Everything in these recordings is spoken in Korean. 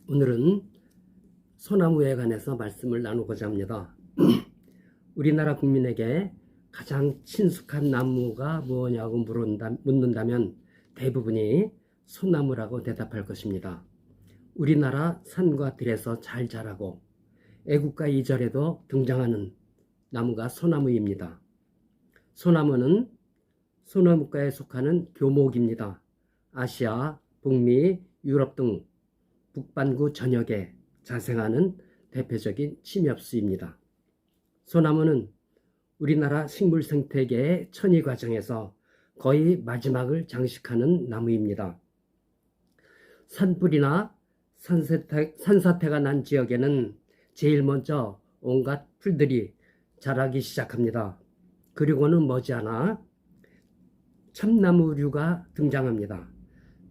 오늘은 소나무에 관해서 말씀을 나누고자 합니다. 우리나라 국민에게 가장 친숙한 나무가 뭐냐고 묻는다면 대부분이 소나무라고 대답할 것입니다. 우리나라 산과 들에서 잘 자라고 애국가 2절에도 등장하는 나무가 소나무입니다. 소나무는 소나무과에 속하는 교목입니다. 아시아, 북미, 유럽 등 북반구 전역에 자생하는 대표적인 침엽수입니다. 소나무는 우리나라 식물 생태계의 천이 과정에서 거의 마지막을 장식하는 나무입니다. 산불이나 산사태가 난 지역에는 제일 먼저 온갖 풀들이 자라기 시작합니다. 그리고는 머지않아 참나무류가 등장합니다.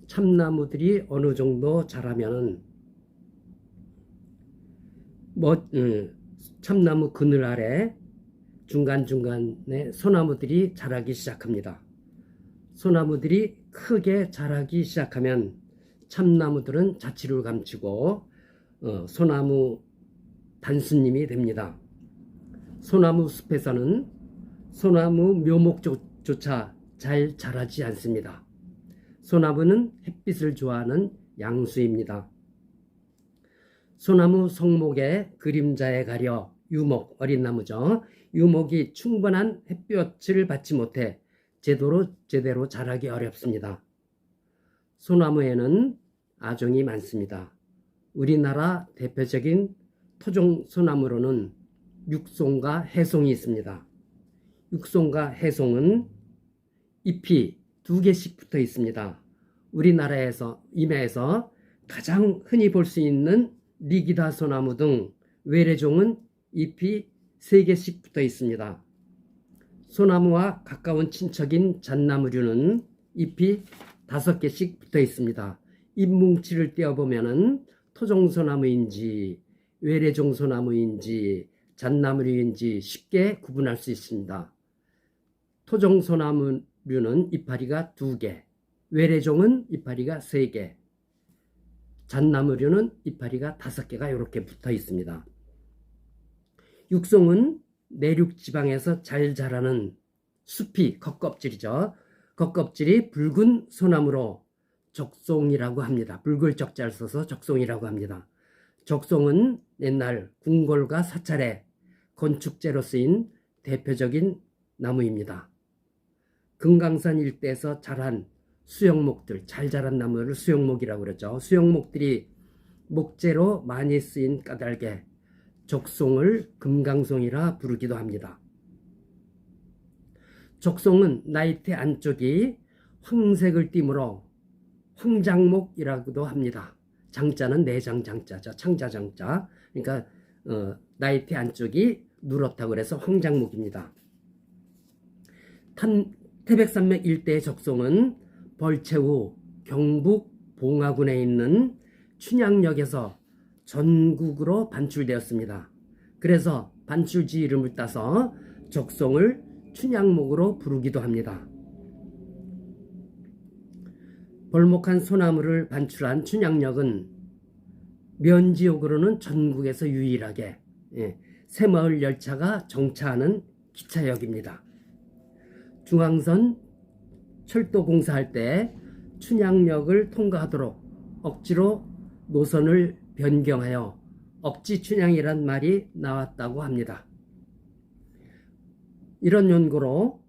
참나무들이 어느 정도 자라면은 참나무 그늘 아래 중간중간에 소나무들이 자라기 시작합니다. 소나무들이 크게 자라기 시작하면 참나무들은 자취를 감추고 소나무 단수님이 됩니다. 소나무 숲에서는 소나무 묘목조차 잘 자라지 않습니다. 소나무는 햇빛을 좋아하는 양수입니다. 소나무 성목의 그림자에 가려 유목, 어린 나무죠. 유목이 충분한 햇볕을 받지 못해 제대로 자라기 어렵습니다. 소나무에는 아종이 많습니다. 우리나라 대표적인 토종 소나무로는 육송과 해송이 있습니다. 육송과 해송은 잎이 2개씩 붙어 있습니다. 우리나라에서 임야에서 가장 흔히 볼 수 있는 리기다 소나무 등 외래종은 잎이 3개씩 붙어 있습니다. 소나무와 가까운 친척인 잣나무류는 잎이 5개씩 붙어 있습니다. 잎 뭉치를 떼어보면 토종 소나무인지 외래종 소나무인지 잣나무류인지 쉽게 구분할 수 있습니다. 토종 소나무류는 이파리가 2개, 외래종은 이파리가 3개, 잣나무류는 이파리가 5개가 이렇게 붙어 있습니다. 육송은 내륙 지방에서 잘 자라는 숲이 겉껍질이죠. 겉껍질이 붉은 소나무로 적송이라고 합니다. 붉을 적자를 써서 적송이라고 합니다. 적송은 옛날 궁궐과 사찰에 건축재로 쓰인 대표적인 나무입니다. 금강산 일대에서 자란 수영목들, 잘 자란 나무를 수영목이라고 그러죠. 수영목들이 목재로 많이 쓰인 까닭에 적송을 금강송이라 부르기도 합니다. 적송은 나이테 안쪽이 황색을 띠므로 황장목이라고도 합니다. 장자는 내장장자죠. 창자장자. 그러니까 나이테 안쪽이 누렇다고 그래서 황장목입니다. 태백산맥 일대의 적송은 벌채 후 경북 봉화군에 있는 춘향역에서 전국으로 반출되었습니다. 그래서 반출지 이름을 따서 적송을 춘향목으로 부르기도 합니다. 벌목한 소나무를 반출한 춘향역은 면지역으로는 전국에서 유일하게 새마을 열차가 정차하는 기차역입니다. 중앙선 철도 공사할 때 춘향역을 통과하도록 억지로 노선을 변경하여 억지춘향이란 말이 나왔다고 합니다. 이런 연고로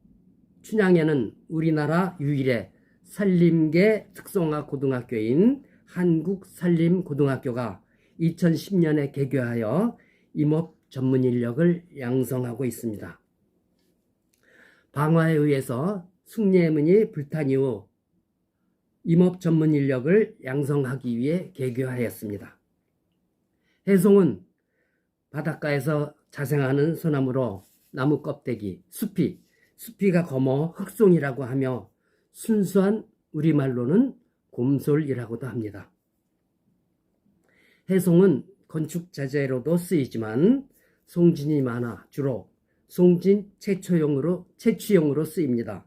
춘향에는 우리나라 유일의 산림계 특성화 고등학교인 한국산림고등학교가 2010년에 개교하여 임업 전문 인력을 양성하고 있습니다. 방화에 의해서 숭례문이 불탄 이후 임업 전문 인력을 양성하기 위해 개교하였습니다. 해송은 바닷가에서 자생하는 소나무로 나무 껍데기, 수피가 검어 흑송이라고 하며 순수한 우리말로는 곰솔이라고도 합니다. 해송은 건축 자재로도 쓰이지만 송진이 많아 주로 송진 채취용으로 쓰입니다.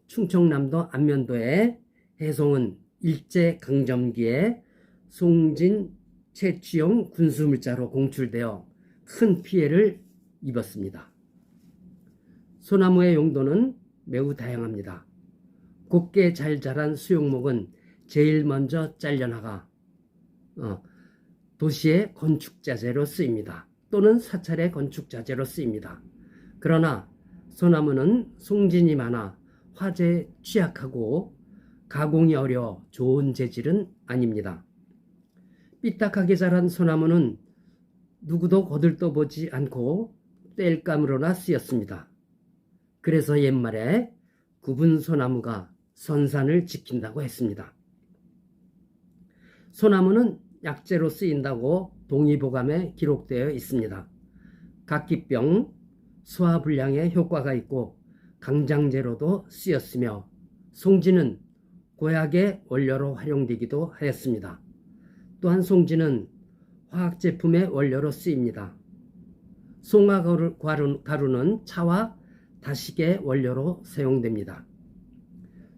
충청남도 안면도의 해송은 일제강점기에 송진 채취용 군수물자로 공출되어 큰 피해를 입었습니다. 소나무의 용도는 매우 다양합니다. 곱게 잘 자란 수용목은 제일 먼저 잘려나가 도시의 건축자재로 쓰입니다. 또는 사찰의 건축자재로 쓰입니다. 그러나 소나무는 송진이 많아 화재에 취약하고 가공이 어려워 좋은 재질은 아닙니다. 삐딱하게 자란 소나무는 누구도 거들떠보지 않고 땔감으로나 쓰였습니다. 그래서 옛말에 굽은 소나무가 선산을 지킨다고 했습니다. 소나무는 약재로 쓰인다고 동의보감에 기록되어 있습니다. 각기병, 소화불량에 효과가 있고 강장제로도 쓰였으며 송지는 고약의 원료로 활용되기도 하였습니다. 또한 송지는 화학제품의 원료로 쓰입니다. 송화가루는 차와 다식의 원료로 사용됩니다.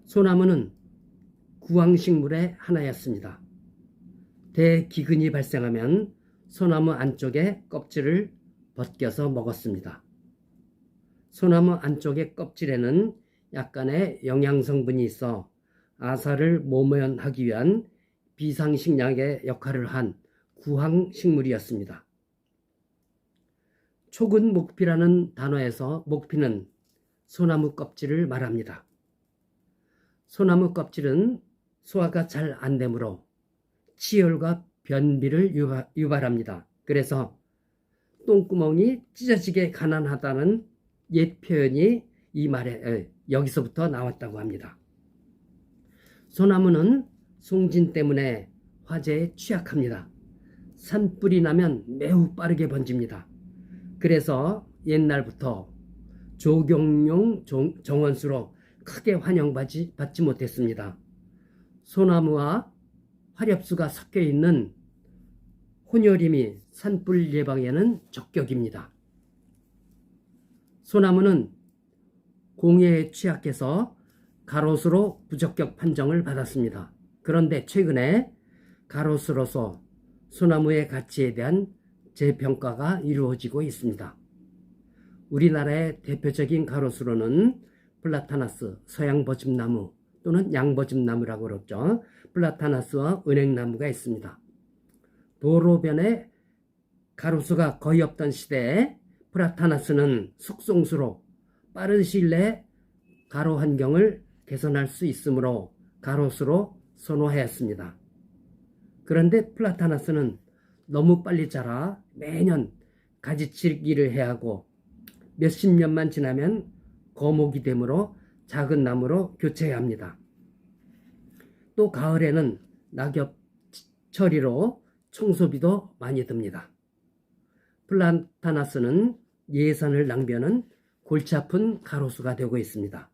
소나무는 구황식물의 하나였습니다. 대기근이 발생하면 소나무 안쪽의 껍질을 벗겨서 먹었습니다. 소나무 안쪽의 껍질에는 약간의 영양성분이 있어 아사를 모면하기 위한 비상식약의 역할을 한 구황식물이었습니다. 촉은 목피라는 단어에서 목피는 소나무 껍질을 말합니다. 소나무 껍질은 소화가 잘 안 되므로 치열과 변비를 유발합니다. 그래서 똥구멍이 찢어지게 가난하다는 옛 표현이 이 말에 여기서부터 나왔다고 합니다. 소나무는 송진 때문에 화재에 취약합니다. 산불이 나면 매우 빠르게 번집니다. 그래서 옛날부터 조경용 정원수로 크게 환영받지 못했습니다. 소나무와 화렵수가 섞여 있는 혼혈임이 산불 예방에는 적격입니다. 소나무는 공해에 취약해서 가로수로 부적격 판정을 받았습니다. 그런데 최근에 가로수로서 소나무의 가치에 대한 재평가가 이루어지고 있습니다. 우리나라의 대표적인 가로수로는 플라타나스, 서양버즘나무 또는 양버즘나무라고 그러죠. 플라타나스와 은행나무가 있습니다. 도로변에 가로수가 거의 없던 시대에 플라타나스는 숙성수로 빠른 시일 내에 가로 환경을 개선할 수 있으므로 가로수로 선호하였습니다. 그런데 플라타나스는 너무 빨리 자라 매년 가지치기를 해야 하고 몇십 년만 지나면 거목이 되므로 작은 나무로 교체해야 합니다. 또 가을에는 낙엽 처리로 청소비도 많이 듭니다. 플라타나스는 예산을 낭비하는 골치 아픈 가로수가 되고 있습니다.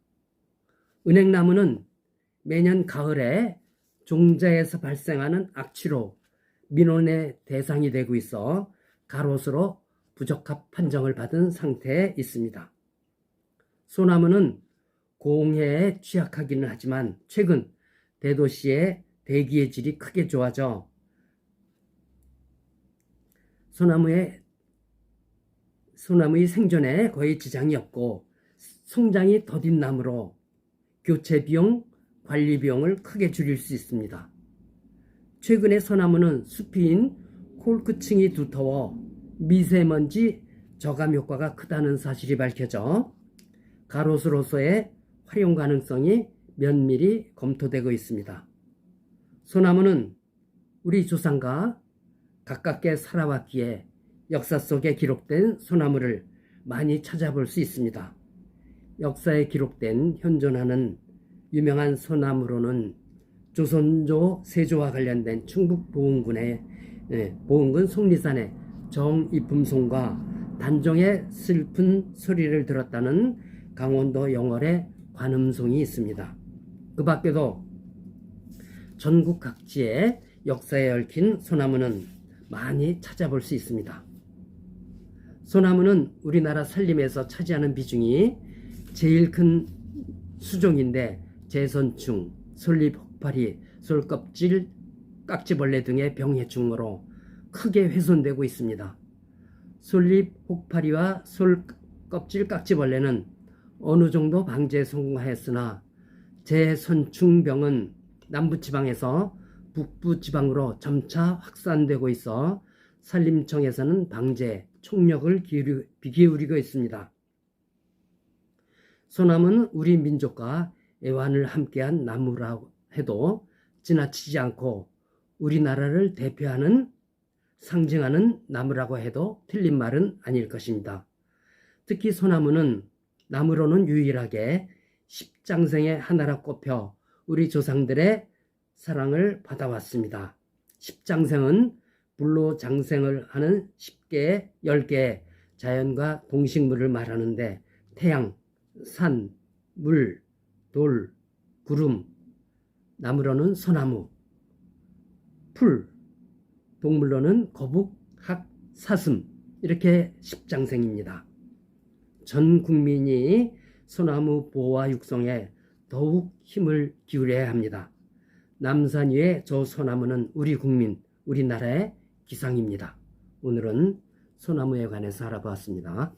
은행나무는 매년 가을에 종자에서 발생하는 악취로 민원의 대상이 되고 있어 가로수로 부적합 판정을 받은 상태에 있습니다. 소나무는 공해에 취약하기는 하지만 최근 대도시의 대기의 질이 크게 좋아져 소나무의 생존에 거의 지장이 없고 성장이 더딘 나무로 교체 비용, 관리 비용을 크게 줄일 수 있습니다. 최근에 소나무는 수피인 콜크층이 두터워 미세먼지 저감 효과가 크다는 사실이 밝혀져 가로수로서의 활용 가능성이 면밀히 검토되고 있습니다. 소나무는 우리 조상과 가깝게 살아왔기에 역사 속에 기록된 소나무를 많이 찾아볼 수 있습니다. 역사에 기록된 현존하는 유명한 소나무로는 조선조 세조와 관련된 충북 보은군의 보은군 속리산의 정이품송과 단종의 슬픈 소리를 들었다는 강원도 영월의 관음송이 있습니다. 그 밖에도 전국 각지의 역사에 얽힌 소나무는 많이 찾아볼 수 있습니다. 소나무는 우리나라 산림에서 차지하는 비중이 제일 큰 수종인데 제선충, 솔잎 혹파리, 솔껍질, 깍지벌레 등의 병해충으로 크게 훼손되고 있습니다. 솔잎 혹파리와 솔 껍질 깍지벌레는 어느 정도 방제에 성공하였으나 재선충병은 남부지방에서 북부지방으로 점차 확산되고 있어 산림청에서는 방제, 총력을 기울이고 있습니다. 소나무는 우리 민족과 애환을 함께한 나무라고 해도 지나치지 않고 우리나라를 대표하는 상징하는 나무라고 해도 틀린 말은 아닐 것입니다. 특히 소나무는 나무로는 유일하게 십장생의 하나라 꼽혀 우리 조상들의 사랑을 받아왔습니다. 십장생은 불로장생을 하는 10개의 10개의 자연과 동식물을 말하는데 태양, 산, 물, 돌, 구름, 나무로는 소나무, 풀, 동물로는 거북, 학, 사슴 이렇게 십장생입니다. 전 국민이 소나무 보호와 육성에 더욱 힘을 기울여야 합니다. 남산 위의 저 소나무는 우리 국민, 우리나라의 기상입니다. 오늘은 소나무에 관해서 알아보았습니다.